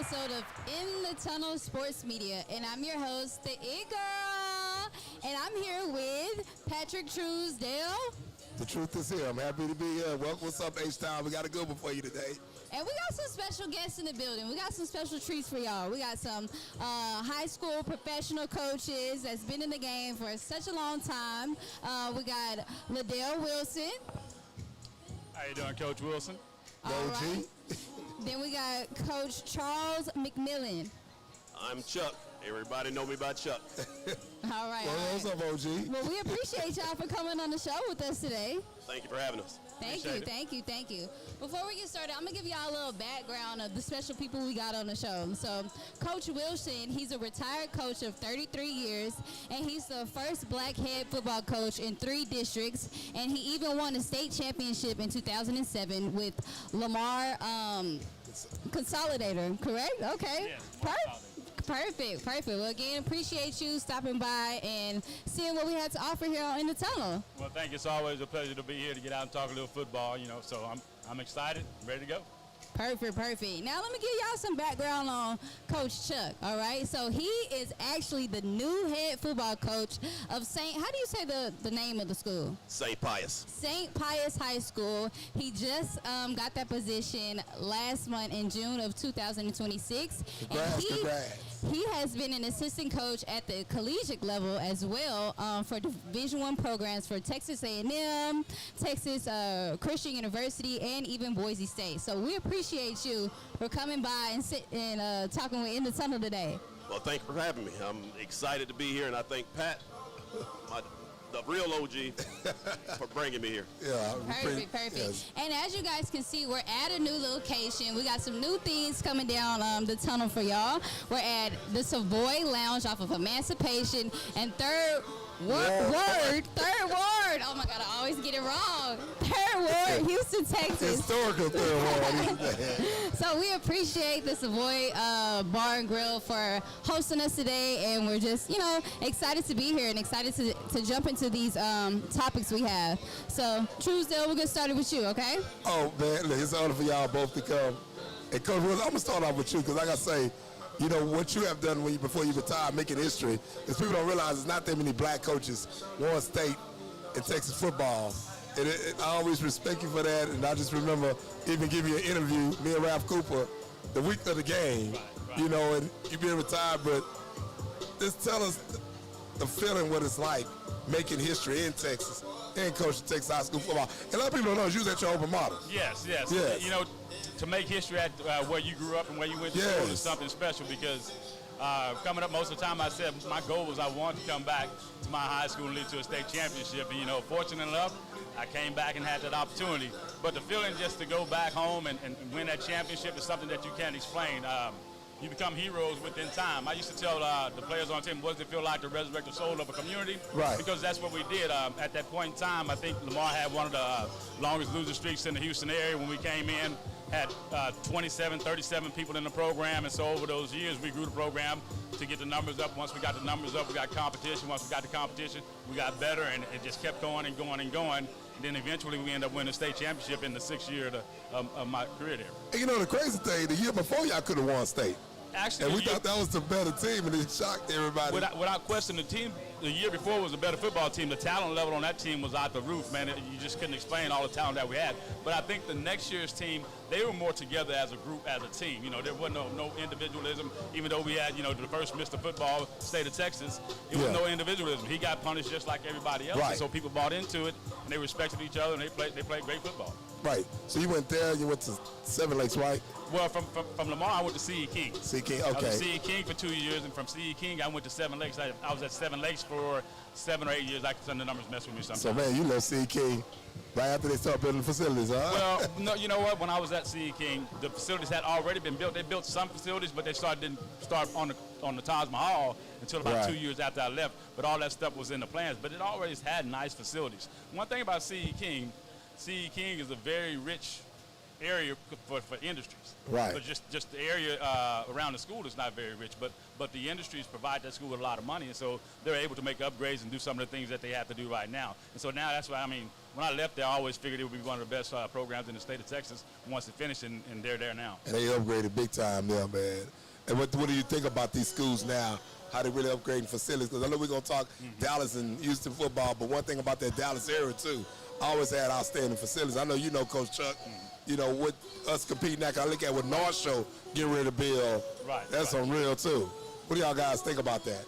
episode of In the Tunnel Sports Media, and I'm your host, the It Girl, and I'm here with Patrick Truesdale. The truth is here. I'm happy to be here. Welcome. What's up, H-Town? We got a good one for you today. And we got some special guests in the building. We got some special treats for y'all. We got some high school professional coaches that's been in the game for such a long time. We got Liddell Wilson. How you doing, Coach Wilson? All right. Then we got Coach Charles McMillan. I'm Chuck. Everybody know me by Chuck. All right. Well, what's up, OG? Well, we appreciate y'all for coming on the show with us today. Thank you for having us. Thank you. Before we get started, I'm going to give y'all a little background of the special people we got on the show. So, Coach Wilson, he's a retired coach of 33 years, and he's the first black head football coach in 3 districts, and he even won a state championship in 2007 with Lamar Consolidator, correct? Okay. Yes, Perfect. Well, again, appreciate you stopping by and seeing what we had to offer here in the tunnel. Well, thank you. It's always a pleasure to be here to get out and talk a little football, so I'm excited, ready to go. Perfect. Now, let me give y'all some background on Coach Chuck, all right? So, he is actually the new head football coach of how do you say the name of the school? St. Pius. St. Pius High School. He just got that position last month in June of 2026. Congrats. He has been an assistant coach at the collegiate level as well for Division I programs for Texas A&M, Texas Christian University, and even Boise State. So we appreciate you for coming by and talking with In the Tunnel today. Well, thank you for having me. I'm excited to be here, and I thank Pat, the real OG, for bringing me here. Yeah. Perfect. Yes. And as you guys can see, we're at a new location. We got some new things coming down the tunnel for y'all. We're at the Savoy Lounge off of Emancipation and Third Ward. Oh my God, I always get it wrong. Third Ward, Houston, Texas. Historical Third Ward. So we appreciate the Savoy Bar and Grill for hosting us today, and we're just, excited to be here and excited to jump into these topics we have. So, Truesdale, we'll get started with you, okay? Oh, man, look, it's an honor for y'all both to come. And Coach Wilson, I'm going to start off with you because, like I say, what you have done before you retire, making history, is people don't realize there's not that many black coaches won state in Texas football. And I always respect you for that, and I just remember even giving you an interview, me and Ralph Cooper, the week of the game, and you being retired, but just tell us the feeling, what it's like making history in Texas and coaching Texas high school football. And a lot of people don't know, you was at your open model. Yes. To make history at where you grew up and where you went to school is something special because coming up most of the time I said my goal was I wanted to come back to my high school and lead to a state championship. And, fortunate enough, I came back and had that opportunity. But the feeling just to go back home and win that championship is something that you can't explain. You become heroes within time. I used to tell the players on the team, what does it feel like to resurrect the soul of a community? Right. Because that's what we did. At that point in time, I think Lamar had one of the longest losing streaks in the Houston area when we came in. Had 27, 37 people in the program, and so over those years, we grew the program to get the numbers up. Once we got the numbers up, we got competition. Once we got the competition, we got better, and it just kept going and going and going. And then eventually, we ended up winning the state championship in the 6th year of my career there. And the crazy thing, the year before y'all could have won state. Actually, and we thought that was the better team, and it shocked everybody. Without question, the team the year before was a better football team. The talent level on that team was out the roof, man. You just couldn't explain all the talent that we had. But I think the next year's team, they were more together as a group, as a team. There wasn't no individualism. Even though we had, the first Mr. Football state of Texas, it was no individualism. He got punished just like everybody else. Right. So people bought into it, and they respected each other, and they played great football. Right. So you went there, you went to Seven Lakes, right? Well, from Lamar, I went to C.E. King. C.E. King, okay. I was at C.E. King for 2 years, and from C.E. King, I went to Seven Lakes. I was at Seven Lakes for 7 or 8 years. Some of the numbers mess with me sometimes. So, man, you left C.E. King right after they started building facilities, huh? Well, no, you know what? When I was at C.E. King, the facilities had already been built. They built some facilities, but they didn't start on the Taj Mahal until about 2 years after I left. But all that stuff was in the plans. But it always had nice facilities. One thing about C.E. King is a very rich area for industries. Right. But just the area around the school is not very rich, but the industries provide that school with a lot of money, and so they're able to make upgrades and do some of the things that they have to do right now. And so now that's why, I mean, when I left there, I always figured it would be one of the best programs in the state of Texas once it finished, and they're there now. And they upgraded big time there, man. And what do you think about these schools now, how they really upgrading facilities? Because I know we're going to talk Dallas and Houston football, but one thing about that Dallas area, too, always had outstanding facilities. I know you know Coach Chuck. You know, with us competing now, I look at what North Show getting ready to build. Right. That's unreal, too. What do y'all guys think about that?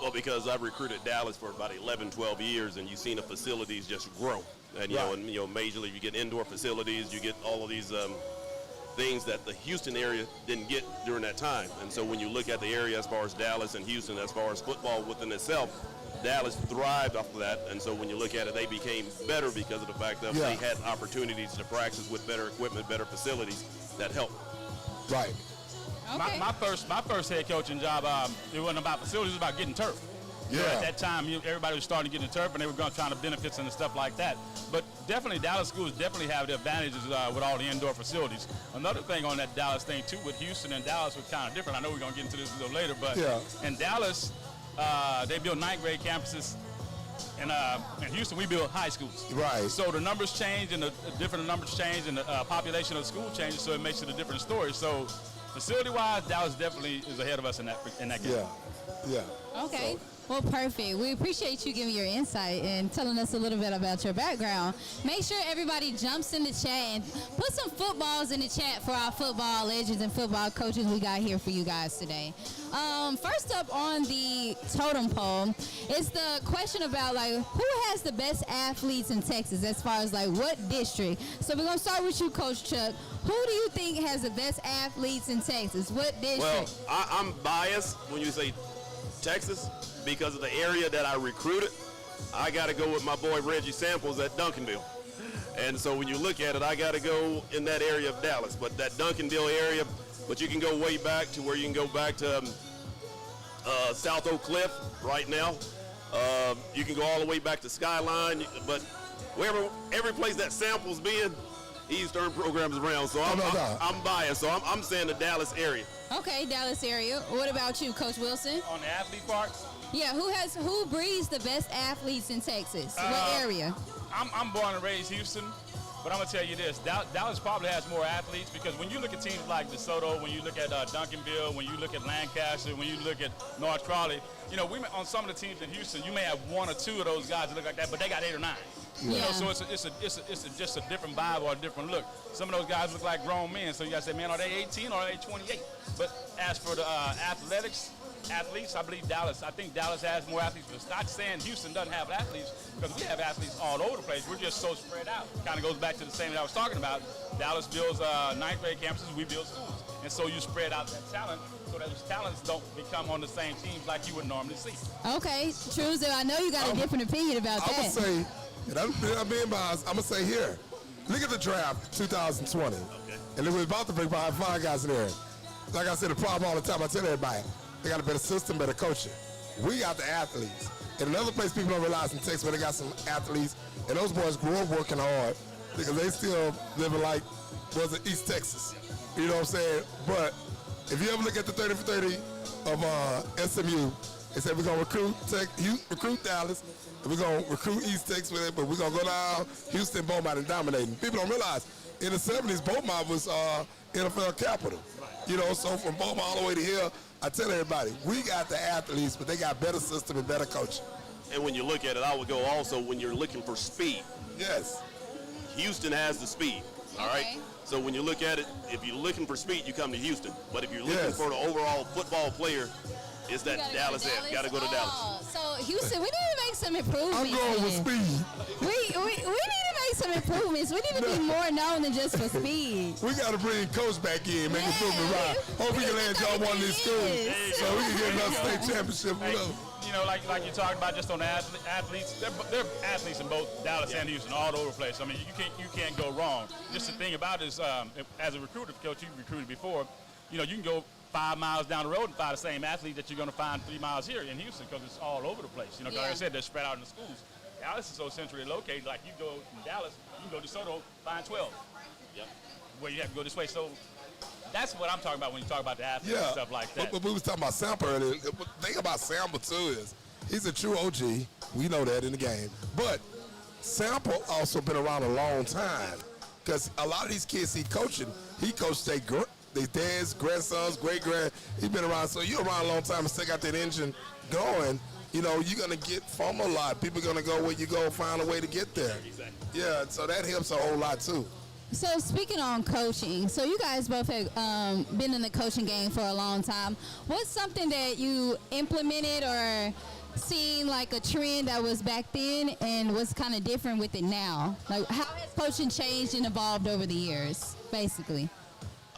Well, because I've recruited Dallas for about 11, 12 years, and you've seen the facilities just grow. And, you know, majorly you get indoor facilities, you get all of these things that the Houston area didn't get during that time. And so when you look at the area as far as Dallas and Houston, as far as football within itself, Dallas thrived off of that, and so when you look at it, they became better because of the fact that they had opportunities to practice with better equipment, better facilities that helped. Right. Okay. My first head coaching job, it wasn't about facilities, it was about getting turf. Yeah. So at that time, everybody was starting to get the turf, and they were going to try the benefits and stuff like that. But definitely, Dallas schools definitely have the advantages with all the indoor facilities. Another thing on that Dallas thing, too, with Houston and Dallas was kind of different. I know we're going to get into this a little later, but in Dallas, they built 9th grade campuses. And in Houston, we build high schools. Right. So the numbers change, and the different numbers change, and the population of the school changes, so it makes it a different story. So facility-wise, Dallas definitely is ahead of us in that case. Yeah. Okay. Well, perfect. We appreciate you giving your insight and telling us a little bit about your background. Make sure everybody jumps in the chat and put some footballs in the chat for our football legends and football coaches we got here for you guys today. First up on the totem pole is the question about, like, who has the best athletes in Texas as far as, like, what district? So we're going to start with you, Coach Chuck. Who do you think has the best athletes in Texas? What district? Well, I'm biased when you say Texas because of the area that I recruited. I got to go with my boy Reggie Samples at Duncanville. And so when you look at it, I got to go in that area of Dallas. But that Duncanville area, but you can go way back to where you can go back to South Oak Cliff right now. You can go all the way back to Skyline. But wherever, every place that Samples been, he's turned programs around. So I'm biased. So I'm saying the Dallas area. Okay, Dallas area. What about you, Coach Wilson? On the athlete part? Yeah, who breeds the best athletes in Texas? What area? I'm born and raised Houston, but I'm going to tell you this. Dallas probably has more athletes because when you look at teams like DeSoto, when you look at Duncanville, when you look at Lancaster, when you look at North Crawley, you know, on some of the teams in Houston, you may have one or two of those guys that look like that, but they got 8 or 9. Yeah. You know, so it's just a different vibe or a different look. Some of those guys look like grown men, so you got to say, man, are they 18 or are they 28? But as for the athletes, I believe Dallas. I think Dallas has more athletes. But it's not saying Houston doesn't have athletes, because we have athletes all over the place. We're just so spread out. Kind of goes back to the same that I was talking about. Dallas builds 9th grade campuses. We build schools. And so you spread out that talent so that those talents don't become on the same teams like you would normally see. Okay, Truzo, I know you got a different opinion about that. I'm going to say, and I'm being biased, I'm going to say here, look at the draft 2020. And we're about to bring 5 guys in there. Like I said, the problem all the time, I tell everybody, they got a better system, better coaching. We got the athletes. And another place people don't realize in Texas where they got some athletes, and those boys grew up working hard because they still living like was it East Texas. You know what I'm saying? But if you ever look at the 30 for 30 of SMU, they said we're going to recruit Dallas, and we're going to recruit East Texas with it, but we're going to go down Houston, Beaumont, and dominating. People don't realize in the 70s, Beaumont was NFL capital. You know, so from Beaumont all the way to here, I tell everybody, we got the athletes, but they got better system and better coaching. And when you look at it, I would go also when you're looking for speed. Yes. Houston has the speed, all right? So when you look at it, if you're looking for speed, you come to Houston. But if you're looking for the overall football player, it's that Dallas ad. Got to go to Dallas. So Houston, we need to make some improvements. I'm going with speed. We need to make some improvements. We need to be more known than just for speed. We got to bring Coach back in, make it moving right. Hope we can land y'all one of these schools so we can get another state championship. You know, like you talked about just on the athletes, they're athletes in both Dallas and Houston, all over the place. I mean, you can't go wrong. Just the thing about it is, as a recruiter, coach, you recruited before, you know, you can go 5 miles down the road and find the same athlete that you're going to find 3 miles here in Houston because it's all over the place. You know, like I said, they're spread out in the schools. Dallas is so centrally located. Like you go from Dallas, you can go to DeSoto, find 12. Yep. where you have to go this way. So that's what I'm talking about when you talk about the athletes and stuff like that. But we was talking about Sample earlier. The thing about Sample, too, is he's a true OG. We know that in the game. But Sample also been around a long time because a lot of these kids he coaching, he coached their dads, grandsons, great-grand. He's been around. So you're around a long time and still got that engine going. You know, you're going to get from a lot. People are going to go where you go, find a way to get there. Exactly. Yeah, so that helps a whole lot, too. So speaking on coaching, so you guys both have been in the coaching game for a long time. What's something that you implemented or seen like a trend that was back then and what's kind of different with it now? Like how has coaching changed and evolved over the years, basically?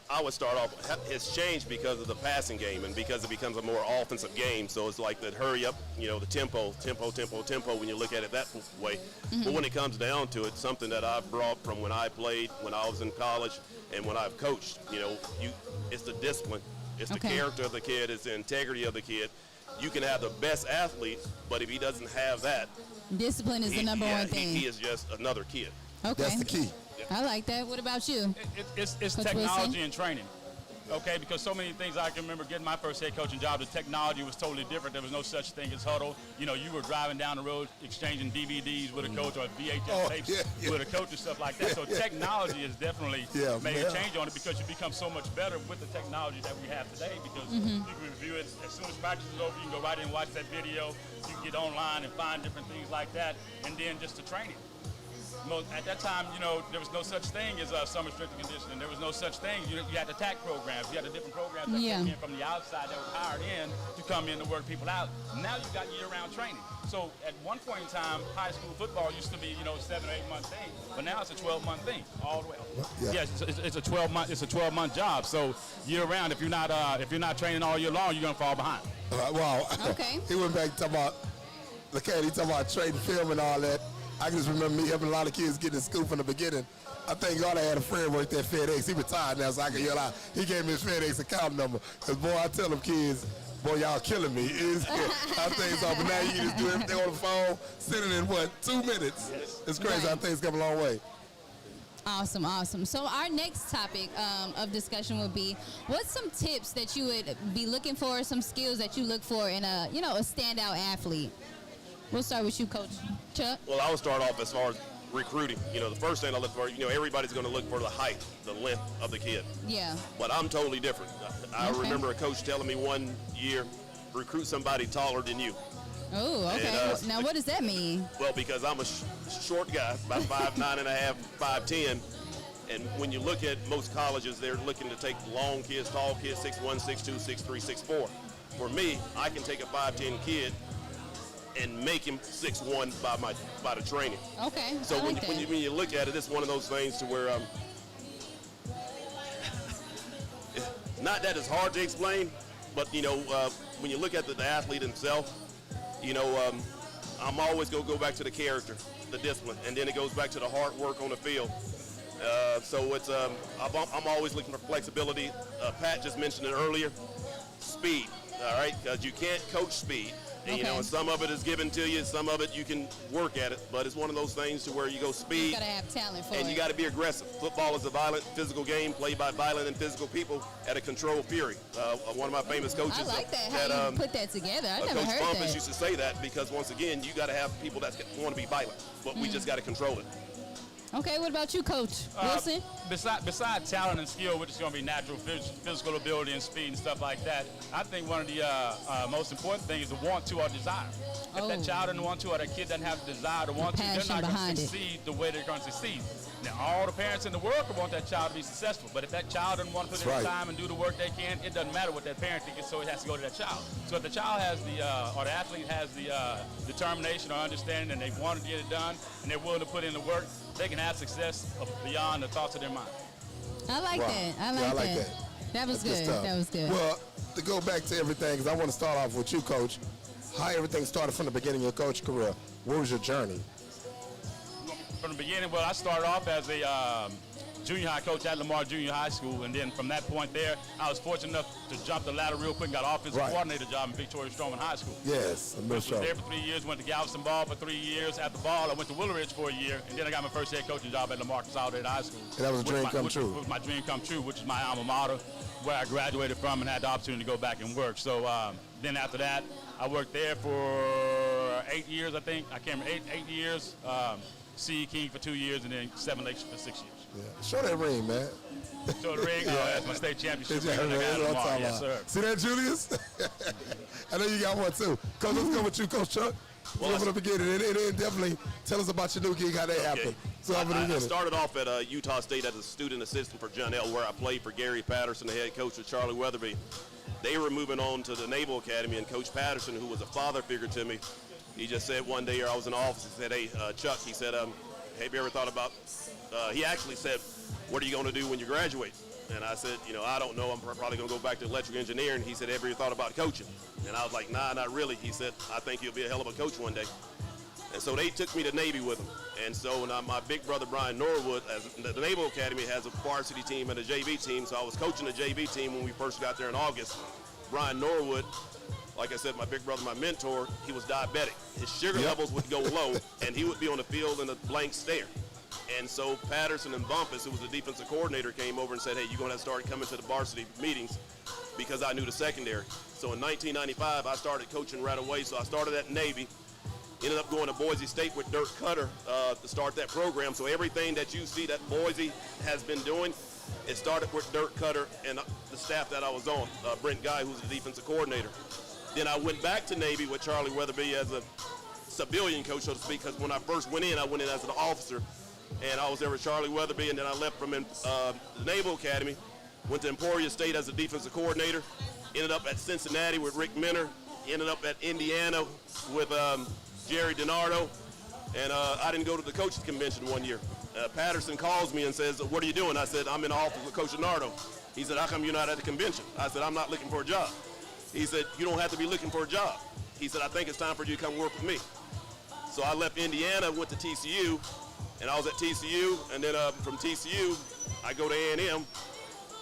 I would start off, it's changed because of the passing game and because it becomes a more offensive game. So it's like that hurry up, you know, the tempo when you look at it that way. But when it comes down to it, something that I've brought from when I played, when I was in college, and when I've coached, you know, it's the discipline. It's the character of the kid. It's the integrity of the kid. You can have the best athlete, but if he doesn't have that, discipline is the number one thing. He is just another kid. Okay. That's the key. I like that. What about you? It's Coach technology Wilson? and training. Okay, because so many things I can remember getting my first head coaching job, the technology was totally different. There was no such thing as huddle. You know, you were driving down the road exchanging DVDs with a coach or VHS tapes with a coach and stuff like that. So technology has definitely made a change on it because you become so much better with the technology that we have today because you can review it as soon as practice is over. You can go right in and watch that video. You can get online and find different things like that. And then just the training. At that time, you know, there was no such thing as summer strength and conditioning. There was no such thing. You had attack programs. You had the different programs that came in from the outside that were hired in to come in to work people out. Now you've got year-round training. So at one point in time, high school football used to be, you know, 7 or 8 month thing, but now it's a 12-month thing all the way. It's a 12-month. It's a 12-month job. So year-round, if you're not training all year long, you're gonna fall behind. Wow. Okay. He went back to talk about he talking about trading film and all that. I can just remember me helping a lot of kids get in school from the beginning. I think God I had a friend worked at FedEx. He retired now, so I can yell out. He gave me his FedEx account number. Because, boy, I tell them kids, boy, y'all killing me. I think so, but now you can just do everything on the phone, sitting in, 2 minutes? It's crazy. Right. I think it's come a long way. Awesome, awesome. So our next topic of discussion would be, what's some tips that you would be looking for, some skills that you look for in a standout athlete? We'll start with you, Coach Chuck. Well, I would start off as far as recruiting. You know, the first thing I look for, everybody's going to look for the height, the length of the kid. Yeah. But I'm totally different. I remember a coach telling me one year, recruit somebody taller than you. Oh, okay. And, now, what does that mean? Well, because I'm a short guy, about 5'9.5", 5'10", and when you look at most colleges, they're looking to take long kids, tall kids, 6'1", 6'2", 6'3", 6'4". For me, I can take a 5'10" kid and make him 6'1" by the training. Okay. So when you look at it, it's one of those things to where not that it's hard to explain, but when you look at the athlete himself, I'm always going to go back to the character, the discipline, and then it goes back to the hard work on the field. So it's I'm always looking for flexibility. Pat just mentioned it earlier, speed. All right, because you can't coach speed. And, and some of it is given to you, some of it you can work at it, but it's one of those things to where you go speed. You gotta have talent for it. And you gotta be aggressive. Football is a violent, physical game played by violent and physical people at a controlled fury. One of my famous coaches. I like that, how you put that together. I never Coach heard Bumpus that. used to say that because, once again, you gotta have people that want to be violent, but we just gotta control it. Okay, what about you, Coach Wilson? Besides talent and skill, which is going to be natural physical ability and speed and stuff like that, I think one of the most important things is the want to or desire. If that child doesn't want to or that kid doesn't have the desire to want to, they're not going to succeed the way they're going to succeed. Now, all the parents in the world could want that child to be successful, but if that child doesn't want to put in the time and do the work they can, it doesn't matter what that parent thinks, so it has to go to that child. So if the child has or the athlete has the determination or understanding and they want to get it done and they're willing to put in the work, they can have success beyond the thoughts of their mind. I like that. I like that. That was good. That was good. Well, to go back to everything, because I want to start off with you, Coach. How everything started from the beginning of your coach career. What was your journey? From the beginning, well, I started off as a junior high coach at Lamar Junior High School, and then from that point there, I was fortunate enough to jump the ladder real quick and got an offensive coordinator job in Victoria Strongman High School. Yes, I was there for 3 years, went to Galveston Ball for 3 years. After Ball, I went to Willow Ridge for a year, and then I got my first head coaching job at Lamar Consolidated High School. And that was a dream come true. It was my dream come true, which is my alma mater, where I graduated from and had the opportunity to go back and work. So then after that, I worked there for 8 years, I think. I can't remember, 8 years. CE King for 2 years, and then 7 Lakes for 6 years. Yeah. Show that ring, man. Show the ring? Yeah. That's my state championship Yeah, ring. Yes, sir. See that, Julius? I know you got one, too. Coach, let's go with you, Coach Chuck. Well, from the beginning, and definitely tell us about your new gig, how that happened. So I started off at Utah State as a student assistant for John L., where I played for Gary Patterson, the head coach with Charlie Weatherby. They were moving on to the Naval Academy, and Coach Patterson, who was a father figure to me, he just said one day, I was in the office, he said, hey, Chuck, he said, have you ever thought about, he actually said, what are you going to do when you graduate? And I said, I don't know. I'm probably going to go back to electrical engineering. He said, have you ever thought about coaching? And I was like, nah, not really. He said, I think you'll be a hell of a coach one day. And so they took me to Navy with them. And so now my big brother, Brian Norwood, the Naval Academy has a varsity team and a JV team. So I was coaching the JV team when we first got there in August. Brian Norwood, like I said, my big brother, my mentor, he was diabetic. His sugar levels would go low, and he would be on the field in a blank stare. And so Patterson and Bumpus, who was the defensive coordinator, came over and said, hey, you're going to have to start coming to the varsity meetings, because I knew the secondary. So in 1995, I started coaching right away. So I started at Navy, ended up going to Boise State with Dirk Cutter to start that program. So everything that you see that Boise has been doing, it started with Dirk Cutter and the staff that I was on, Brent Guy, who's the defensive coordinator. Then I went back to Navy with Charlie Weatherby as a civilian coach, so to speak, because when I first went in, I went in as an officer, and I was there with Charlie Weatherby, and then I left from the Naval Academy, went to Emporia State as a defensive coordinator, ended up at Cincinnati with Rick Minner, ended up at Indiana with Jerry DiNardo, and I didn't go to the coaches convention one year. Patterson calls me and says, what are you doing? I said, I'm in the office with Coach DiNardo. He said, how come you're not at the convention? I said, I'm not looking for a job. He said, you don't have to be looking for a job. He said, I think it's time for you to come work with me. So I left Indiana, went to TCU, and I was at TCU, and then from TCU, I go to A&M,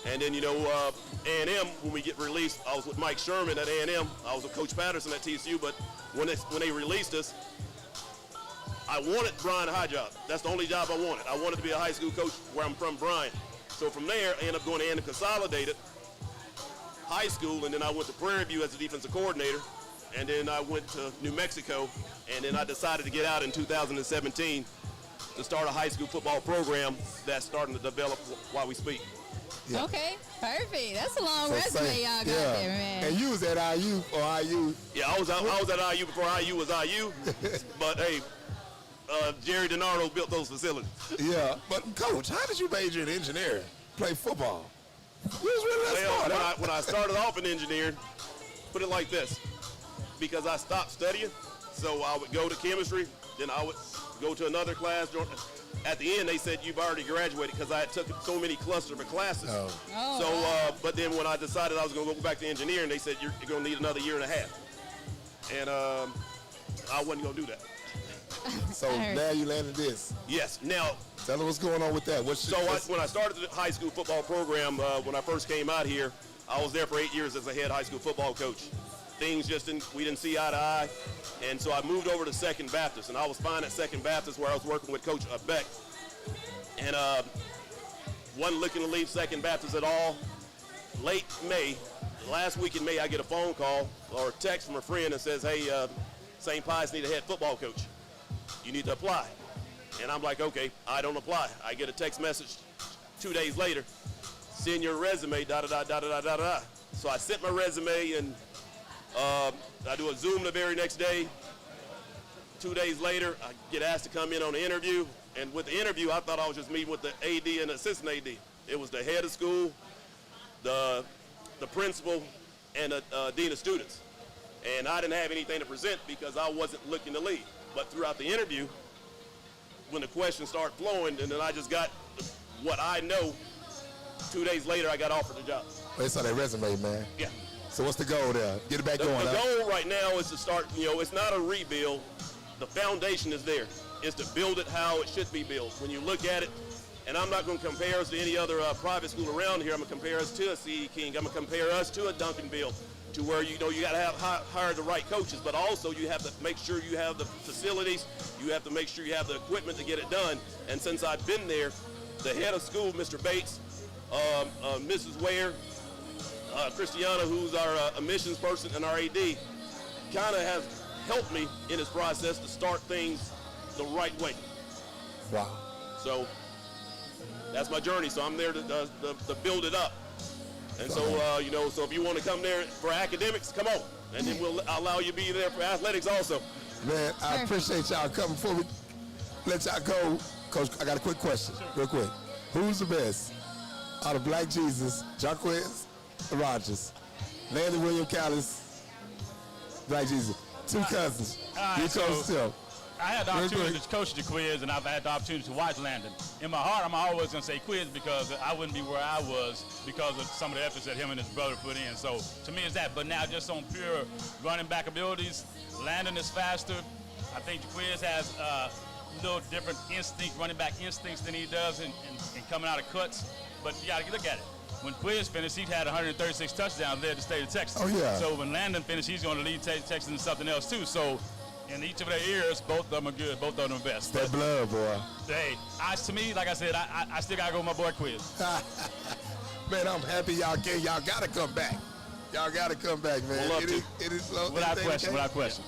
and then, A&M, when we get released, I was with Mike Sherman at A&M. I was with Coach Patterson at TCU, but when they released us, I wanted Bryan High job. That's the only job I wanted. I wanted to be a high school coach where I'm from, Bryan. So from there, I ended up going to A&M Consolidated High School, and then I went to Prairie View as a defensive coordinator, and then I went to New Mexico, and then I decided to get out in 2017 to start a high school football program that's starting to develop while we speak. Yeah. Okay, perfect. That's a long resume y'all got there, man. And you was at IU or IU? Yeah, I was at IU before IU was IU, but hey, Jerry DiNardo built those facilities. Yeah, but Coach, how did you major in engineering, play football? You was really that smart, when I started off in engineering, put it like this, because I stopped studying, so I would go to chemistry, then I would go to another class. At the end, they said, you've already graduated, because I had took so many cluster of classes. But then when I decided I was going to go back to engineering, they said, you're going to need another year and a half. And I wasn't going to do that. So now you landed this. Yes. Now, tell us what's going on with that. When I started the high school football program, when I first came out here, I was there for 8 years as a head high school football coach. Things we didn't see eye to eye, and so I moved over to Second Baptist, and I was fine at Second Baptist where I was working with Coach Beck, and wasn't looking to leave Second Baptist at all. Late May, last week in May, I get a phone call or a text from a friend that says, hey, St. Pius need a head football coach. You need to apply. And I'm like, okay, I don't apply. I get a text message 2 days later, send your resume, da-da-da-da-da-da-da-da. So I sent my resume, and I do a Zoom the very next day. 2 days later, I get asked to come in on the interview. And with the interview, I thought I was just meeting with the AD and the assistant AD. It was the head of school, the principal, and the dean of students. And I didn't have anything to present because I wasn't looking to leave. But throughout the interview, when the questions start flowing, and then I just got what I know, 2 days later, I got offered the job. Based on that resume, man. Yeah. So what's the goal there? Get it back going. The goal right now is to start, it's not a rebuild. The foundation is there. It's to build it how it should be built. When you look at it, And I'm not going to compare us to any other private school around here. I'm going to compare us to a C.E. King. I'm going to compare us to a Duncanville, to where you got to have hire the right coaches, but also you have to make sure you have the facilities. You have to make sure you have the equipment to get it done. And since I've been there, the head of school, Mr. Bates, Mrs. Ware, Christiana, who's our admissions person, and our AD, kind of has helped me in this process to start things the right way. Wow. So that's my journey. So I'm there to build it up. And so, so if you want to come there for academics, come on. And then I'll allow you to be there for athletics also. Man, I appreciate y'all coming. Before we let y'all go, Coach, I got a quick question, real quick. Who's the best out of Black Jesus, Jarquez Rogers, Landon William Callis, Black Jesus? Two cousins. You coach them. I had the opportunity to coach the Quiz, and I've had the opportunity to watch Landon. In my heart, I'm always going to say Quiz because I wouldn't be where I was because of some of the efforts that him and his brother put in. So to me, it's that. But now, just on pure running back abilities, Landon is faster. I think the Quiz has a little different running back instincts than he does in coming out of cuts. But you got to look at it. When Quiz finished, he's had 136 touchdowns there at the state of Texas. Oh, yeah. So when Landon finished, he's going to lead Texas in something else, too. So in each of their ears, both of them are good. Both of them are best. That blood, boy. Hey, to me, like I said, I still got to go with my boy Quiz. Man, I'm happy y'all came. Y'all got to come back. Y'all got to come back, man. It is without question.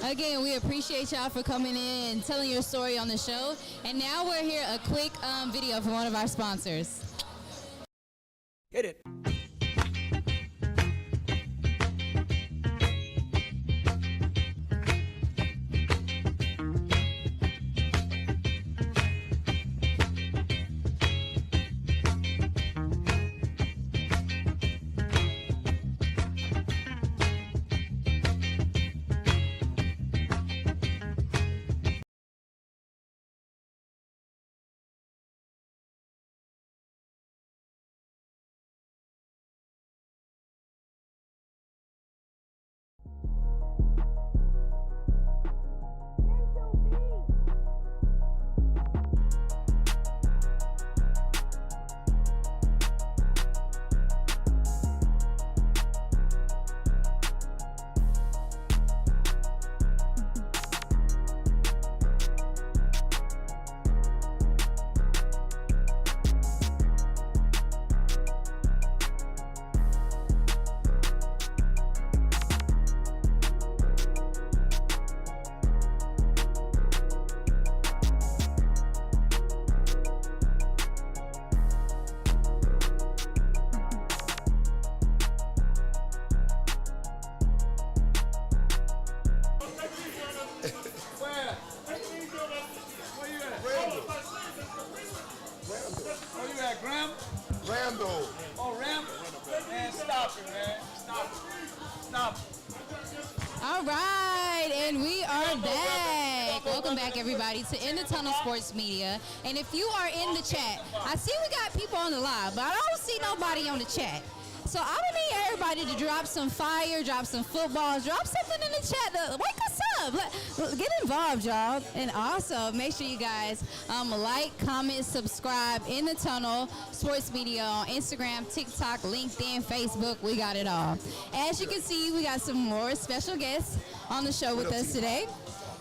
Again, we appreciate y'all for coming in and telling your story on the show. And now we're here, a quick video from one of our sponsors. Hit it. Randall. Oh, Randall? Man, stop it, man. Stop it. All right, and we are back. Welcome back, everybody, to In the Tunnel Sports Media. And if you are in the chat, I see we got people on the live, but I don't see nobody on the chat. So I would need everybody to drop some fire, drop some footballs, drop something in the chat to wake us up. Get involved, y'all. And also, make sure you guys like, comment, subscribe In the Tunnel Sports Media on Instagram, TikTok, LinkedIn, Facebook. We got it all. As you can see, we got some more special guests on the show with us today.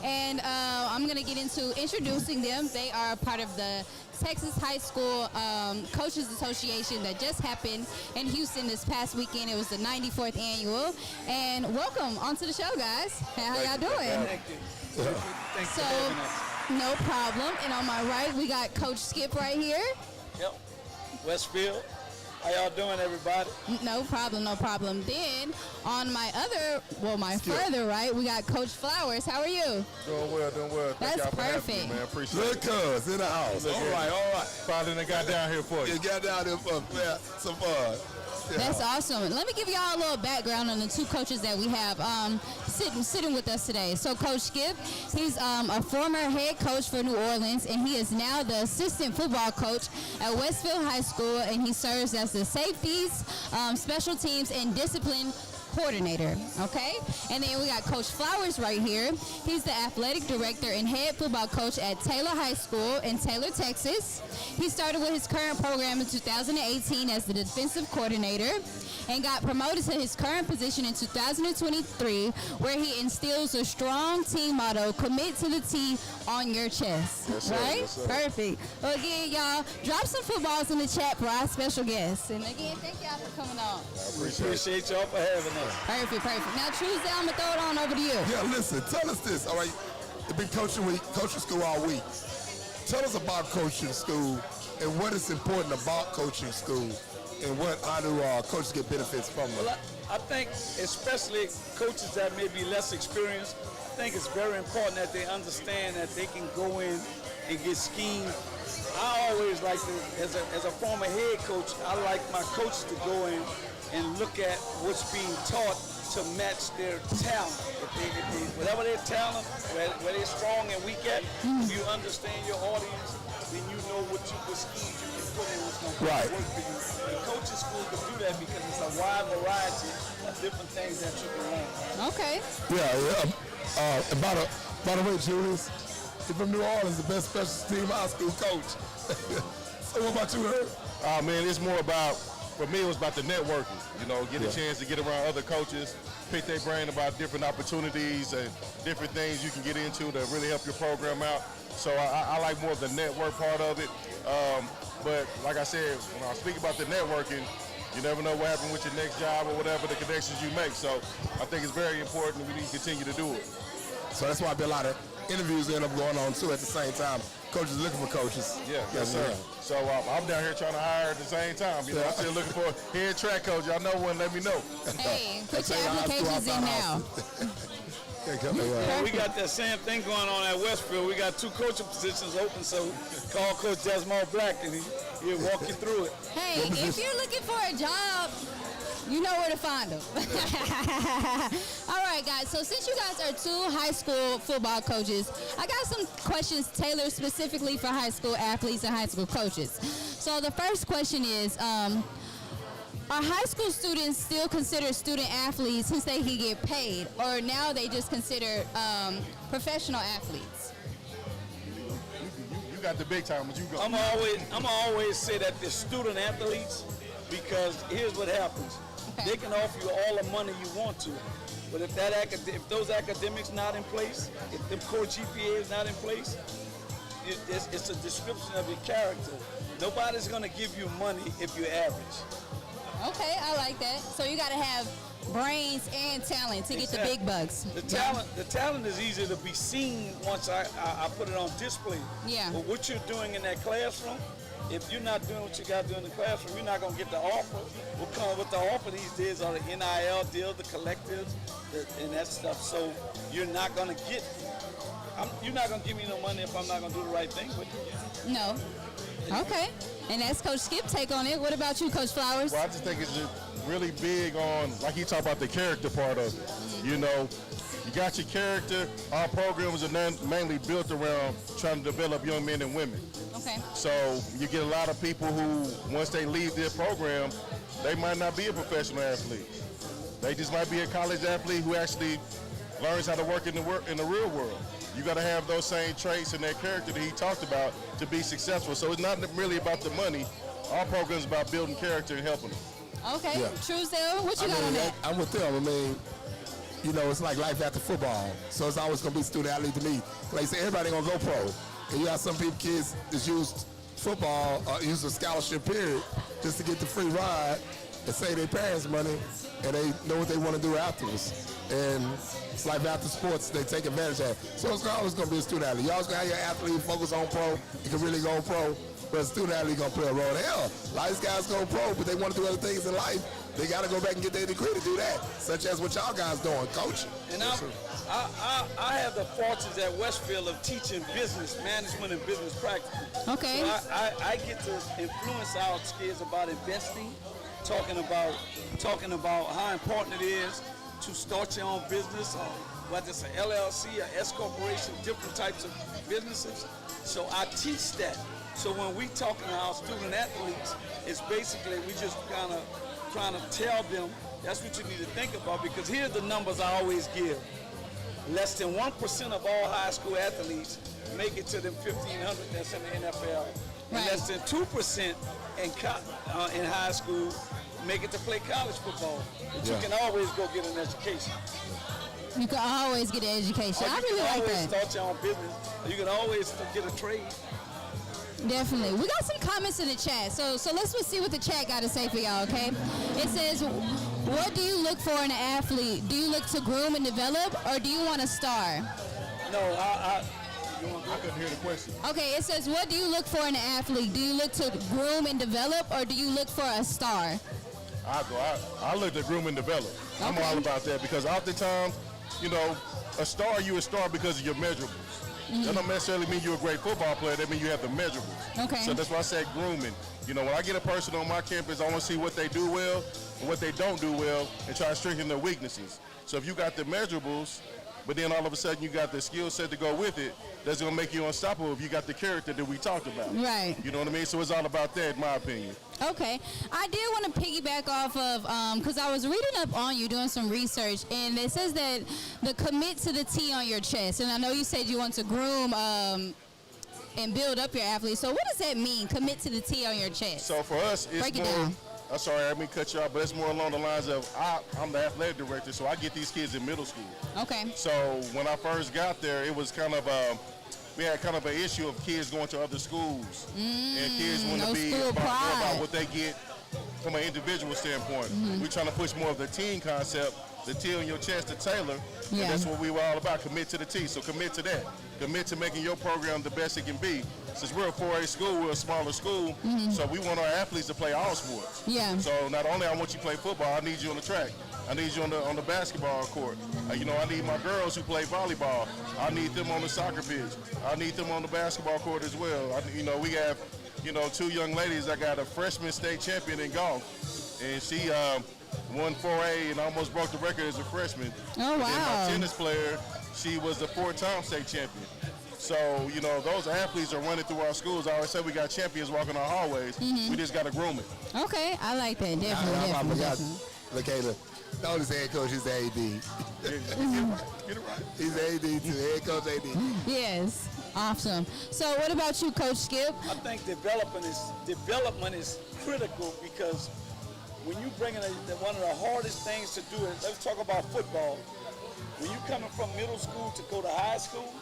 And I'm going to get into introducing them. They are part of the Texas High School Coaches Association that just happened in Houston this past weekend. It was the 94th annual. And welcome onto the show, guys. How y'all doing? Thank you. Thanks So, for having us. no problem. And on my right, we got Coach Skip right here. Yep. Westfield. How y'all doing, everybody? No problem, no problem. Then on my further right, we got Coach Flowers. How are you? Doing well. Thank That's y'all for having perfect. me, man. Appreciate Look, it. cuz in the house. All right. Probably done got down here for you. You got down there for some fun. Yeah. That's awesome. Let me give y'all a little background on the two coaches that we have sitting with us today. So Coach Skip, he's a former head coach for New Orleans, and he is now the assistant football coach at Westfield High School, and he serves as the safeties, special teams, and discipline coordinator, okay? And then we got Coach Flowers right here. He's the athletic director and head football coach at Taylor High School in Taylor, Texas. He started with his current program in 2018 as the defensive coordinator and got promoted to his current position in 2023, where he instills a strong team motto, commit to the T on your chest. Yes, sir. Right? Yes, sir. Perfect. Well, again, y'all, drop some footballs in the chat for our special guests. And again, thank y'all for coming on. Appreciate y'all for having us. Perfect. Now, Tuesday, I'm going to throw it on over to you. Yeah, listen, tell us this, all right? It's been coaching school all week. Tell us about coaching school and what is important about coaching school and how do coaches get benefits from it? Well, I think especially coaches that may be less experienced, I think it's very important that they understand that they can go in and get schemed. I always like to, as a former head coach, I like my coaches to go in and look at what's being taught to match their talent. Whatever their talent, where they're strong and weak at, if you understand your audience, then you know what schemes you can put in what's going to work for you. The coaching school can do that because it's a wide variety of different things that you can learn. Okay. Yeah. By the way, Julius, you're from New Orleans, the best special team high school coach. So what about you, Herb? Man, it's more about, for me, it was about the networking. You know, get a chance to get around other coaches, pick their brain about different opportunities and different things you can get into to really help your program out. So I like more of the network part of it. But like I said, when I speak about the networking, you never know what happens with your next job or whatever the connections you make. So I think it's very important that we need to continue to do it. So that's why a lot of interviews end up going on too at the same time. Coaches looking for coaches. Yeah, yes, sir. So I'm down here trying to hire at the same time. You know, I'm still looking for a head track coach. Y'all know one, let me know. Hey, put your applications in now. We got that same thing going on at Westfield. We got 2 coaching positions open, so call Coach Jasmine Black and he'll walk you through it. Hey, if you're looking for a job, you know where to find them. All right, guys. So since you guys are 2 high school football coaches, I got some questions tailored specifically for high school athletes and high school coaches. So the first question is, are high school students still considered student athletes since they can get paid, or now they just consider professional athletes? You got the big time, but you go. I'm always say that they're student athletes because here's what happens. Okay. They can offer you all the money you want to, but if those academics not in place, if the core GPA is not in place, it's a description of your character. Nobody's gonna give you money if you're average. Okay, I like that. So you got to have brains and talent to get the big bucks. The talent is easy to be seen once I put it on display. Yeah. But what you're doing in that classroom, if you're not doing what you got to do in the classroom, you're not going to get the offer. What comes with the offer these days are the NIL deals, the collectives, and that stuff. So you're not going to give me no money if I'm not going to do the right thing with you. No. Okay. And that's Coach Skip's take on it. What about you, Coach Flowers? Well, I just think it's just really big on, like he talked about the character part of it. You know, you got your character. Our programs are mainly built around trying to develop young men and women. Okay. So you get a lot of people who, once they leave their program, they might not be a professional athlete. They just might be a college athlete who actually learns how to work in the real world. You got to have those same traits and that character that he talked about to be successful. So it's not really about the money. Our program is about building character and helping them. Okay. Yeah. Truesdale, what you got on that? I'm with them. I mean, you know, it's like life after football. So it's always going to be student athlete to me. Like I said, everybody going to go pro. And you have some people, kids that use football, use a scholarship period just to get the free ride and save their parents money, and they know what they want to do afterwards. And it's like after sports, they take advantage of it. So it's always going to be a student athlete. You always going to have your athlete focus on pro. You can really go pro, but a student athlete going to play a role. Hell, a lot of these guys go pro, but they want to do other things in life. They got to go back and get their degree to do that, such as what y'all guys doing, coaching. And I have the fortunes at Westfield of teaching business management and business practice. Okay. So I get to influence our kids about investing, talking about how important it is to start your own business, or whether it's an LLC, or S corporation, different types of businesses. So I teach that. So when we talking to our student athletes, it's basically we just kind of trying to tell them That's what you need to think about, because here's the numbers I always give. Less than 1% of all high school athletes make it to them 1,500 that's in the NFL. And Right. less than 2% in high school make it to play college football. But you can always go get an education. You can always get an education. Or I you really can like always that. start your own business. Or you can always get a trade. Definitely. We got some comments in the chat. So let's see what the chat got to say for y'all, okay? It says, what do you look for in an athlete? Do you look to groom and develop, or do you want a star? No, I couldn't hear the question. Okay, it says, what do you look for in an athlete? Do you look to groom and develop, or do you look for a star? I look at groom and develop. I'm Okay. all about that because oftentimes, you know, a star, you're a star because of your measurables. That don't necessarily mean you're a great football player. That means you have the measurables. Okay. So that's why I say grooming. You know, when I get a person on my campus, I want to see what they do well and what they don't do well and try to strengthen their weaknesses. So if you got the measurables, but then all of a sudden you got the skill set to go with it, that's going to make you unstoppable if you got the character that we talked about. Right. You know what I mean? So it's all about that, in my opinion. Okay. I did want to piggyback off of, because I was reading up on you, doing some research, and it says that the commit to the T on your chest, and I know you said you want to groom and build up your athletes. So what does that mean, commit to the T on your chest? So for us, it's Break it more. down. I'm sorry, I didn't mean to cut you off, but it's more along the lines of I'm the athletic director, so I get these kids in middle school. Okay. So when I first got there, it was kind of we had kind of an issue of kids going to other schools, and kids want no to be school more pride. about what they get from an individual standpoint. We're trying to push more of the team concept, the T on your chest to Taylor, Yeah. and that's what we were all about, commit to the T. So commit to that. Commit to making your program the best it can be. Since we're a 4A school, we're a smaller school, so we want our athletes to play all sports. Yeah. So not only I want you to play football, I need you on the track. I need you on the basketball court. You know, I need my girls who play volleyball. I need them on the soccer pitch. I need them on the basketball court as well. You know, we have, you know, 2 young ladies. I got a freshman state champion in golf, and she won 4A and almost broke the record as a freshman. Oh, And then wow. my tennis player, she was a 4-time state champion. So, you know, those athletes are running through our schools. I always say we got champions walking our hallways. We just got to groom it. Okay, I like that. Definitely, I definitely, forgot. definitely. Look, Caleb, not only head coach, he's the AD. Get it right. He's the AD too, head coach AD. Yes, awesome. So what about you, Coach Skip? I think development is critical, because when you bring in one of the hardest things to do is, let's talk about football. When you're coming from middle school to go to high school,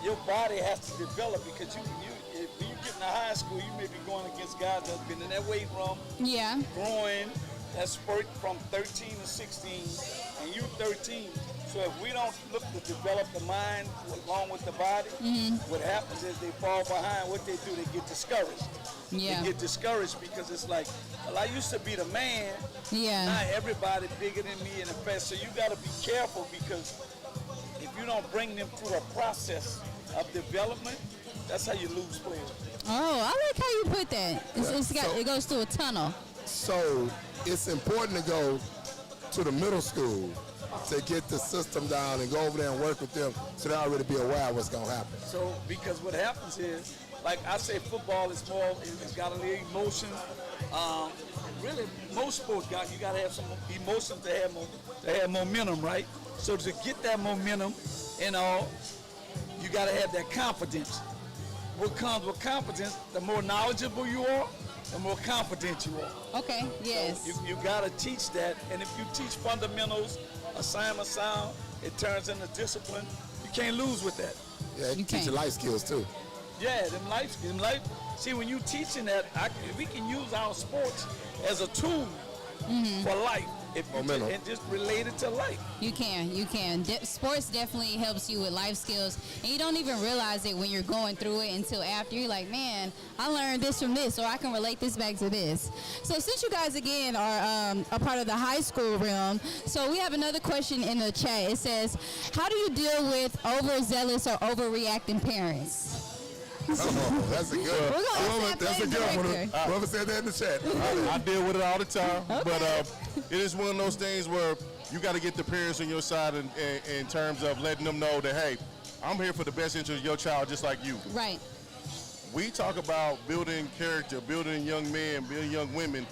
your body has to develop, because if you get in high school, you may be going against guys that's been in that weight room, Yeah. growing, that spurt from 13 to 16, and you 13. So if we don't look to develop the mind along with the body, what happens is they fall behind. What they do, they get discouraged. Yeah. They get discouraged because it's like, well, I used to be the man. Yeah. Not everybody bigger than me and the best. So you got to be careful, because if you don't bring them through a process of development, that's how you lose players. Oh, I like how you put that. It goes through a tunnel. So it's important to go to the middle school to get the system down and go over there and work with them, so they already be aware of what's going to happen. So, because what happens is, like I say, football is more, it's got a little emotion. Really, most sports you got to have some emotion to have momentum, right? So to get that momentum and all, you got to have that confidence. What comes with confidence, the more knowledgeable you are, the more confident you are. Okay, yes. You got to teach that, and if you teach fundamentals, assignment sound, it turns into discipline. You can't lose with that. Yeah, You teach can't. you life skills too. Yeah, them life. See, when you teaching that, we can use our sports as a tool for life. If you Momentum. and just relate it to life. You can. Sports definitely helps you with life skills, and you don't even realize it when you're going through it until after. You're like, man, I learned this from this, or I can relate this back to this. So since you guys, again, are a part of the high school realm, so we have another question in the chat. It says, how do you deal with overzealous or overreacting parents? Oh, that's a good We're one. gonna have That's a athletic good one. director. Whoever said that in the chat. I deal with it all the time, Okay. but it is one of those things where you got to get the parents on your side in terms of letting them know that, hey, I'm here for the best interest of your child just like you. Right. We talk about building character, building young men, building young women.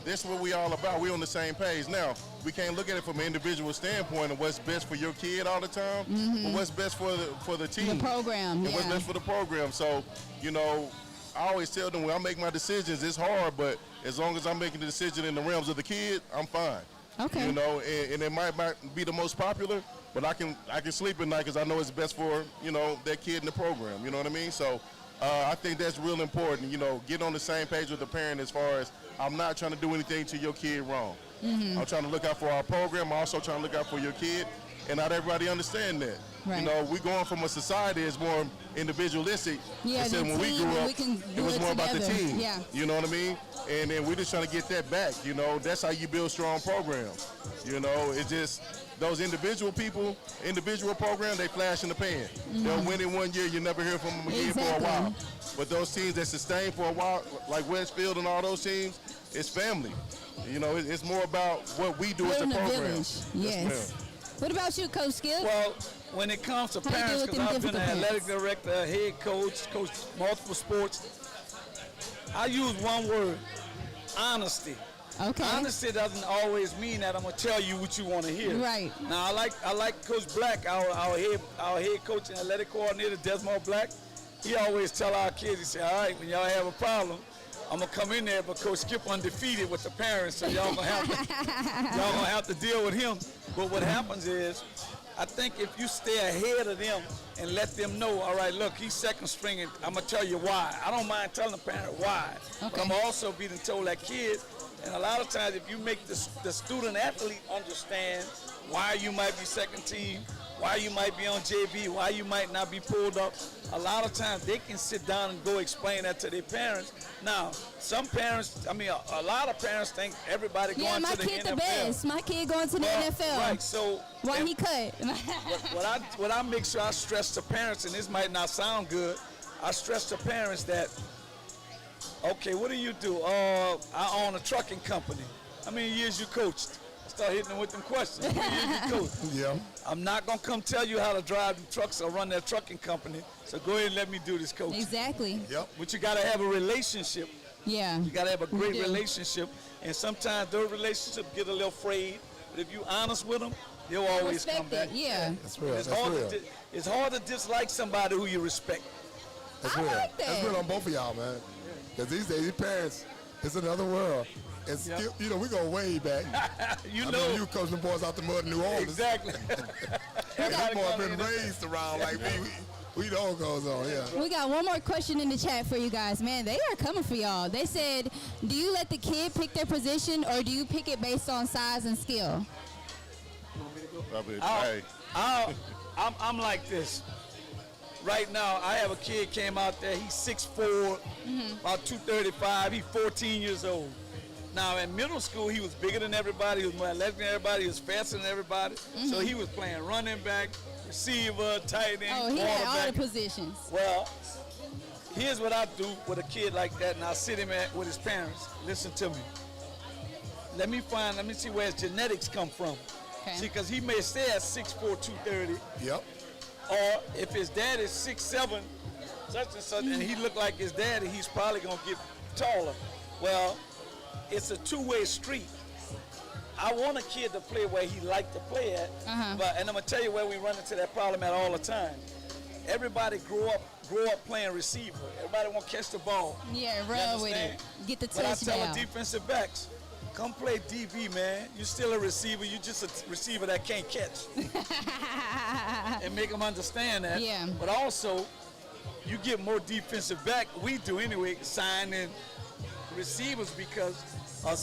That's what we all about. We're on the same page. Now, we can't look at it from an individual standpoint of what's best for your kid all the time, but what's best for the team. The program, And what's yeah. best for the program. So, you know, I always tell them when I make my decisions, it's hard, but as long as I'm making the decision in the realms of the kid, I'm fine. Okay. You know, and it might not be the most popular, but I can sleep at night because I know it's best for, you know, that kid in the program. You know what I mean? So I think that's real important. You know, get on the same page with the parent as far as I'm not trying to do anything to your kid wrong. I'm trying to look out for our program. I'm also trying to look out for your kid, and not everybody understand that. Right. You know, we going from a society that's more individualistic. Yeah, instead the when we team, grew and up, we can it do was it more about the together. team. Yeah. You know what I mean? And then we're just trying to get that back. You know, that's how you build strong programs. You know, it's just those individual people, individual programs, they flash in the pan. They'll win in 1 year, you never hear from them again for a Exactly. while. But those teams that sustain for a while, like Westfield and all those teams, it's family. You know, it's more about what we do as a Building a program. village. Yes. ma'am. What about you, Coach Skip? Well, when it comes to How you deal parents, with because them I've been an difficult athletic parents? director, head coach, coach multiple sports, I use one word: honesty. Okay. Honesty doesn't always mean that I'm gonna tell you what you want to hear. Right. Now I like Coach Black, our head coach and athletic coordinator, Desmond Black. He always tell our kids, he say, all right, when y'all have a problem, I'm gonna come in there, but Coach Skip undefeated with the parents, so y'all gonna have to deal with him. But what happens is, I think if you stay ahead of them and let them know, all right, look, he's second string, and I'm gonna tell you why. I don't mind telling the parent why, but Okay. I'm also being told that kid. And a lot of times, if you make the student athlete understand why you might be second team, why you might be on JV, why you might not be pulled up, a lot of times they can sit down and go explain that to their parents. Now, some parents, I mean, a lot of parents think everybody Yeah, going my to the kid NFL. the best. My kid going to the Well, NFL. Right, so Why if- he cut? what I make sure I stress to parents, and this might not sound good, I stress to parents that, okay, what do you do? I own a trucking company. How many years you coached? Start hitting them with them questions. How many years you coached? Yeah. I'm not gonna come tell you how to drive the trucks or run that trucking company. So go ahead and let me do this, coach. Exactly. Yep. But you gotta have a relationship. Yeah. You gotta have a great do. relationship. And sometimes those relationships get a little frayed. But if you honest with them, they'll always come Respect back. it. Yeah. That's real. It's That's hard, real. it's hard to dislike somebody who you respect. That's I real. like that. That's real on both of y'all, man. Because these days, these parents, it's another world. And Skip, you know, we go way back. You I know, remember you coaching the boys out the mud in New Orleans. exactly. And these boys been raised around like we know what goes on, yeah. We got one more question in the chat for you guys. Man, they are coming for y'all. They said, do you let the kid pick their position or do you pick it based on size and skill? Hey, I'm like this. Right now, I have a kid came out there. He's 6'4", about 235. He's 14 years old. Now, in middle school, he was bigger than everybody. He was more athletic than everybody. He was faster than everybody. So he was playing running back, receiver, tight end, Oh, he had all the quarterback. positions. Well, here's what I do with a kid like that, and I sit him with his parents. Listen to me. Let me see where his genetics come from. Okay. See, because he may stay at 6'4", 230, Yep. or if his dad is 6'7", such and such, and he look like his daddy, he's probably gonna get taller. Well, it's a two-way street. I want a kid to play where he like to play at, and I'm gonna tell you where we run into that problem at all the time. Everybody grow up playing receiver. Everybody want to catch the ball. Yeah, You run with it. understand? Get the But I tell touchdown. the defensive backs, come play DB, man. You're still a receiver. You're just a receiver that can't catch. And make them understand that. Yeah. But also, you get more defensive back. We do anyway, signing receivers because a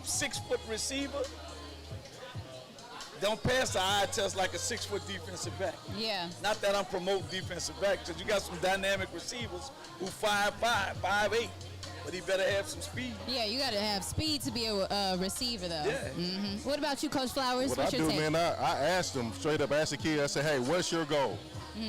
6-foot receiver don't pass the eye test like a 6-foot defensive back. Yeah. Not that I'm promoting defensive back, because you got some dynamic receivers who 5'5", 5'8", but he better have some speed. Yeah, you got to have speed to be a receiver, though. Yeah. What about you, Coach Flowers? what What's I your do, take? man, I ask them straight up, ask the kid, I say, hey, what's your goal?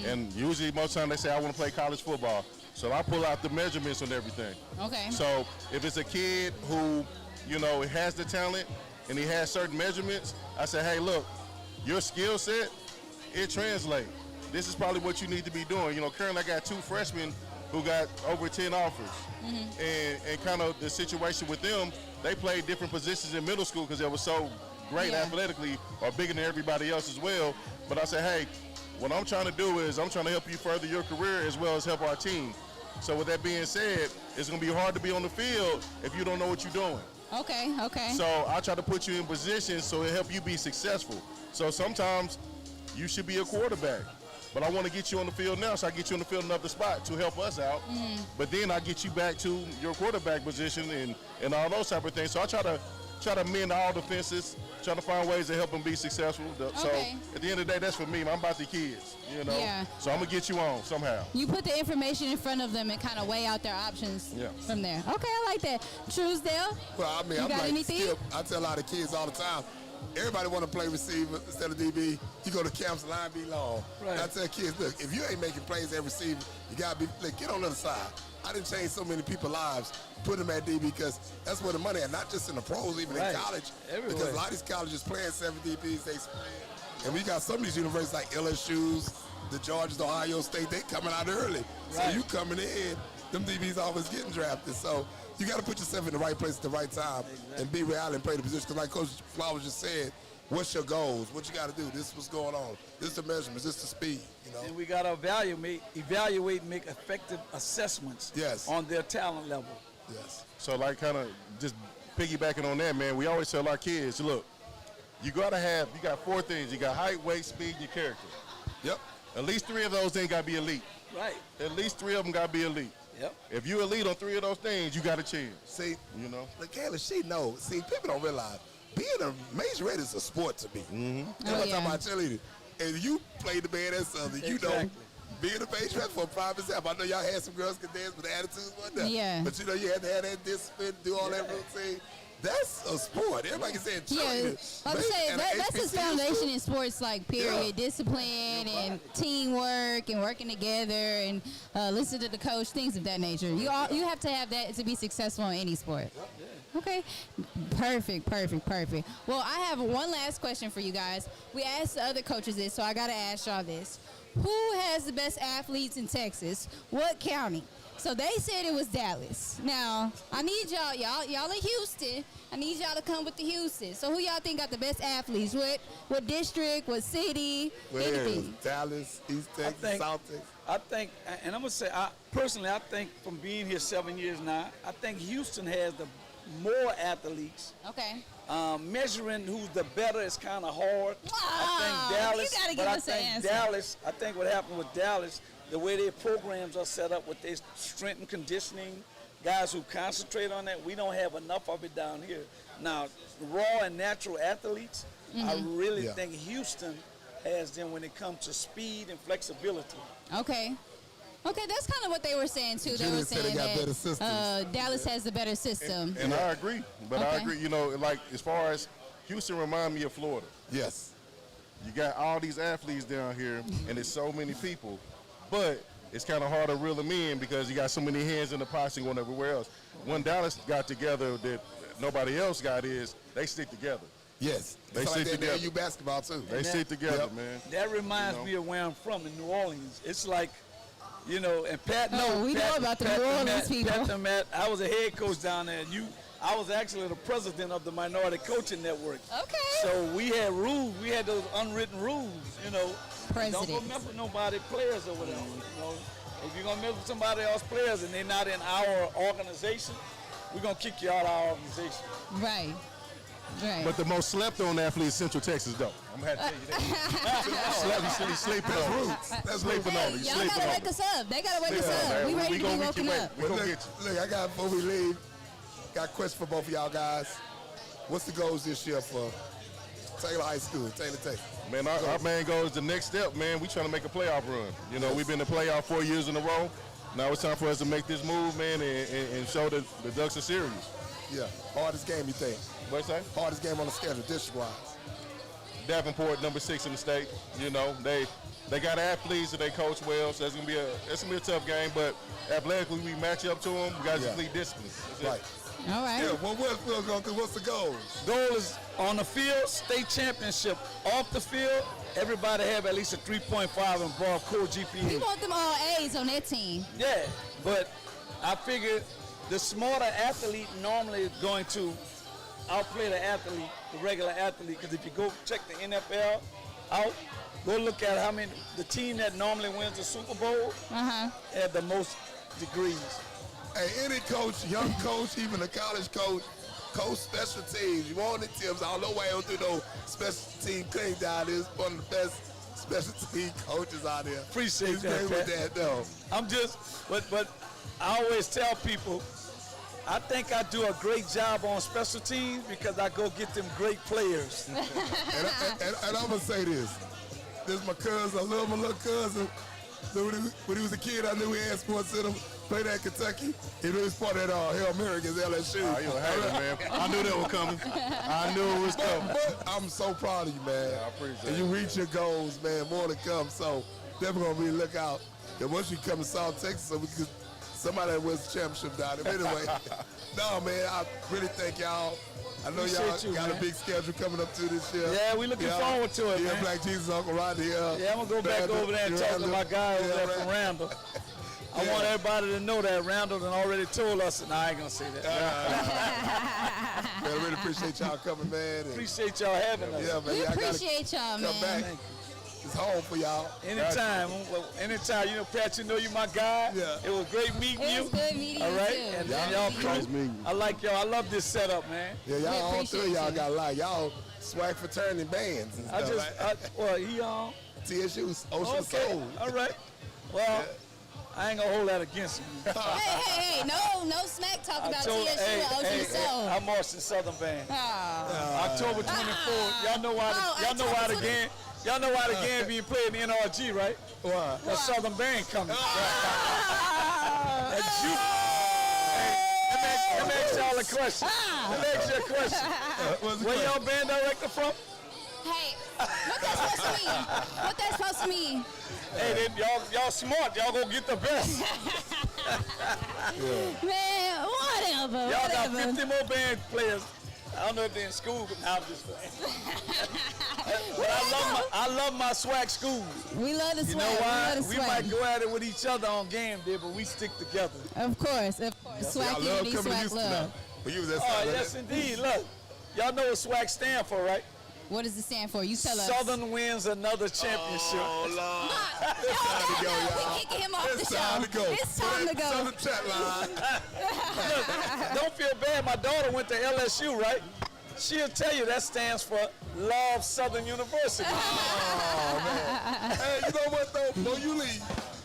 And usually most time they say, I want to play college football. So I pull out the measurements and everything. Okay. So if it's a kid who, you know, has the talent and he has certain measurements, I say, hey, look, your skill set, it translates. This is probably what you need to be doing. You know, currently I got 2 freshmen who got over 10 offers. And kind of the situation with them, they played different positions in middle school because they were so great athletically or bigger than everybody else as well. But I said, hey, what I'm trying to do is I'm trying to help you further your career as well as help our team. So with that being said, it's going to be hard to be on the field if you don't know what you're doing. Okay, okay. So I try to put you in position so it help you be successful. So sometimes you should be a quarterback, but I want to get you on the field now, so I get you on the field another spot to help us out. But then I get you back to your quarterback position and all those type of things. So I try to mend all defenses, try to find ways to help them be successful. So at the end of the day, that's for me. I'm about the kids, you know. Yeah. So I'm gonna get you on somehow. You put the information in front of them and kind of weigh out their options from there. Okay, I like that. Truesdale? Well, I mean, you I'm got like anything? Skip. I tell a lot of kids all the time, everybody want to play receiver instead of DB. You go to camps, the line be long. Right. I tell kids, look, if you ain't making plays at receiver, you got to be, look, get on the other side. I didn't change so many people's lives, put them at DB because that's where the money is, not just in the pros, even in college. Everywhere. Because a lot of these colleges playing 7 DBs, they spread. And we got some of these universities like LSU's, the Georgias, the Ohio State, they coming out early. Right. So you coming in, them DBs always getting drafted. So you got to put yourself in the right place at the right time and be real and play the position. Because like Coach Flowers just said, what's your goals? What you got to do? This is what's going on. This is the measurements. This is the speed. You know. And we got to evaluate and make effective assessments on their talent level. Yes. So like kind of just piggybacking on that, man, we always tell our kids, look, you got 4 things. You got height, weight, speed, and your character. Yep. At least 3 of those ain't got to be elite. Right. At least 3 of them got to be elite. Yep. If you elite on 3 of those things, you got a chance. See, you know. Look, Kayla, she knows. See, people don't realize being a major ed is a sport to me. That's what I'm talking about cheerleading. And you played the band at Southern. You know, being a major ed for a prime example. I know y'all had some girls could dance with attitudes, whatnot. Yeah. But you know, you had to have that discipline, do all that routine. That's a sport. Everybody can say cheerleading. I would say that's the foundation in sports, like, period. Discipline and teamwork and working together and listen to the coach, things of that nature. You have to have that to be successful in any sport. Okay. Perfect. Well, I have one last question for you guys. We asked the other coaches this, so I got to ask y'all this. Who has the best athletes in Texas? What county? So they said it was Dallas. Now, I need y'all in Houston. I need y'all to come with the Houston. So who y'all think got the best athletes? What district, what city, anything? Dallas, East Texas, South Texas. I think, and I'm going to say, personally, I think from being here 7 years now, I think Houston has the more athletes. Okay. Measuring who's the better is kind of hard. I think Dallas. You gotta give us an answer. Dallas. I think what happened with Dallas, the way their programs are set up with their strength and conditioning, guys who concentrate on that, we don't have enough of it down here. Now, raw and natural athletes, I really think Houston has them when it comes to speed and flexibility. Okay. Okay, that's kind of what they were saying, too. They were Julian said saying they got better systems. that Dallas has the better system. And I agree. But I agree, you know, like as far as Houston remind me of Florida. Yes. You got all these athletes down here, and it's so many people. But it's kind of hard to reel them in because you got so many hands in the pots and going everywhere else. When Dallas got together that nobody else got is they stick together. Yes. They stick together. You basketball, too. They stick together, man. That reminds me of where I'm from in New Orleans. It's like, you know, and Pat we know about the New Orleans people. I was a head coach down there, and I was actually the president of the Minority Coaching Network. Okay. So we had rules. We had those unwritten rules, you know. President. Don't go mess with nobody players or whatever, you know. If you're going to mess with somebody else players and they're not in our organization, we're going to kick you out of our organization. Right. But the most slept on athlete is Central Texas, though. I'm going to have to tell you that. He's sleeping on it. That's sleeping on it. Y'all got to wake us up. They got to wake us up. We ready to be woken up. We're going to get you. Look, I got, before we leave, got a question for both of y'all guys. What's the goals this year for Taylor High School, Taylor Texas? Man, our main goal is the next step, man. We trying to make a playoff run. You know, we've been in the playoff 4 years in a row. Now it's time for us to make this move, man, and show the Ducks are serious. Yeah. Hardest game, you think? What's that? Hardest game on the schedule, district-wise. Davenport, number 6 in the state. You know, they got athletes that they coach well, so it's gonna be a tough game. But athletically, we match up to them. We got to complete discipline. Right. All right. Yeah. Well, what's Phil going to do? What's the goal? Goal is on the field, state championship. Off the field, everybody have at least a 3.5 in broad core GPA. We want them all A's on that team. Yeah, but I figure the smarter athlete normally is going to outplay the athlete, the regular athlete. Because if you go check the NFL out, go look at how many, the team that normally wins the Super Bowl had the most degrees. Hey, any coach, young coach, even a college coach special teams. You want the tips. I don't know why I don't do no special team thing down there. It's one of the best special team coaches out there. Appreciate that, Pat. With that, though. I'm just, but I always tell people, I think I do a great job on special teams because I go get them great players. and I'm going to say this. This is my cousin. I love my little cousin. When he was a kid, I knew he had sports in him. Played at Kentucky. He really part of that Hail Mary against LSU. Oh, you a hater, man. I knew that was coming. I knew it was coming. But I'm so proud of you, man. Yeah, I appreciate and you reach your goals, man. More to come. So definitely gonna really look out. And once you come to South Texas, so we could somebody that wins the championship down there. Anyway, no, man. I really thank y'all. I know y'all got a big schedule coming up to this year. Yeah, we looking forward to it, man. Black Jesus, Uncle Rodney. Yeah, I'm gonna go back over there and talk to my guy over there from Randall. I want everybody to know that Randall done already told us, and I ain't gonna say that. Man, I really appreciate y'all coming, man. Appreciate y'all having us. Yeah, man. We appreciate y'all, man. Come back. It's home for y'all. Anytime. You know, Pat, you know you my guy. Yeah. It was great meeting you. It was good meeting you, all right? too. And y'all Nice meeting you. I like y'all. I love this setup, man. Yeah, y'all all appreciate three y'all you. got a lot. Y'all swag fraternity bands and I stuff. just, well, he on. TSU's Ocean Okay, Soul. all right. Well, I ain't gonna hold that against him. Hey, no smack talk about TSU or Ocean Soul. I'm Austin Southern Band. Oh. October 24th. Y'all know why? Y'all know why the game? Y'all know why the game being played in NRG, right? Why? That Southern Band coming. That you. Hey, let me ask y'all a question. Let me ask you a question. Where y'all band director from? Hey, what that's supposed to mean? What that's supposed to mean? Hey, then y'all smart. Y'all go get the best. Man, whatever. Y'all got whatever. 50 more band players. I don't know if they're in school, but I'm just playing. But I love my swag schools. We love the You swag. know why? We love the We swag. might go at it with each other on game day, but we stick together. Of course. Swag Y'all love unity, coming to swag Houston now. love. We use that Oh, stuff, yes, indeed. Look, y'all know what swag stand for, right? What does it stand for? You tell us. Southern wins another championship. Oh, Lord. No, time to go, y'all. we kicking him off It's the show. time to go. It's time to go. Southern chat line. Look, don't feel bad. My daughter went to LSU, right? She'll tell you that stands for Love Southern University. Hey, you know what, though? Before you leave,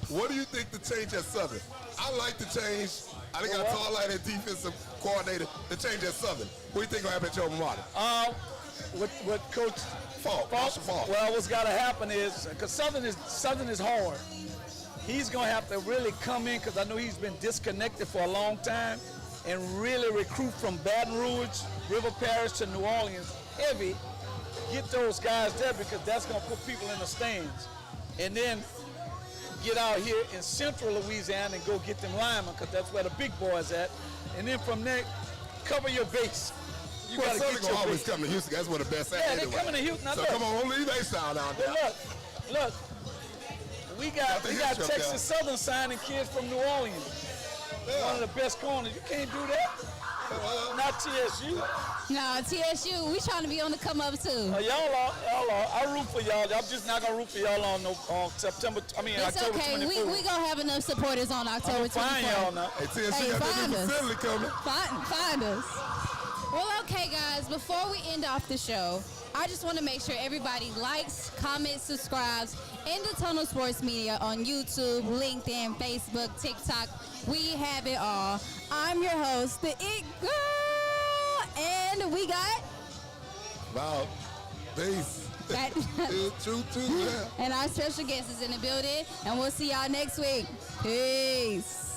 what do you think the change at Southern? I like the change. I think I told like that defensive coordinator, the change at Southern. What do you think will happen at your alma mater? What Coach Falk. Marshall Falk. Well, what's got to happen is, because Southern is hard. He's going to have to really come in, because I know he's been disconnected for a long time, and really recruit from Baton Rouge, River Parish to New Orleans heavy. Get those guys there, because that's going to put people in the stands. And then get out here in central Louisiana and go get them linemen, because that's where the big boys at. And then from there, cover your base. You Well, gotta Southern get gonna your always base. come to Houston. That's where the best at Yeah, anyway. they're coming to Houston. Now So look. come on, don't leave A-Sound down there. But look, we got the history up Texas Southern signing kids from New Orleans. One of the best corners. You can't do that. Not TSU. No, TSU, we trying to be on the come up too. Y'all are. I root for y'all. I'm just not gonna root for y'all on September. It's October okay. 24th. We gonna have enough supporters on October I'm find y'all 24th. now. Hey, TSU Hey, got that find new us. facility coming. Find us. Well, okay, guys, before we end off the show, I just want to make sure everybody likes, comments, subscribes in the Tunnel Sports Media on YouTube, LinkedIn, Facebook, TikTok. We have it all. I'm your host, the It Girl, and we got Wow. Peace. that. True, yeah. And our special guest is in the building, and we'll see y'all next week. Peace.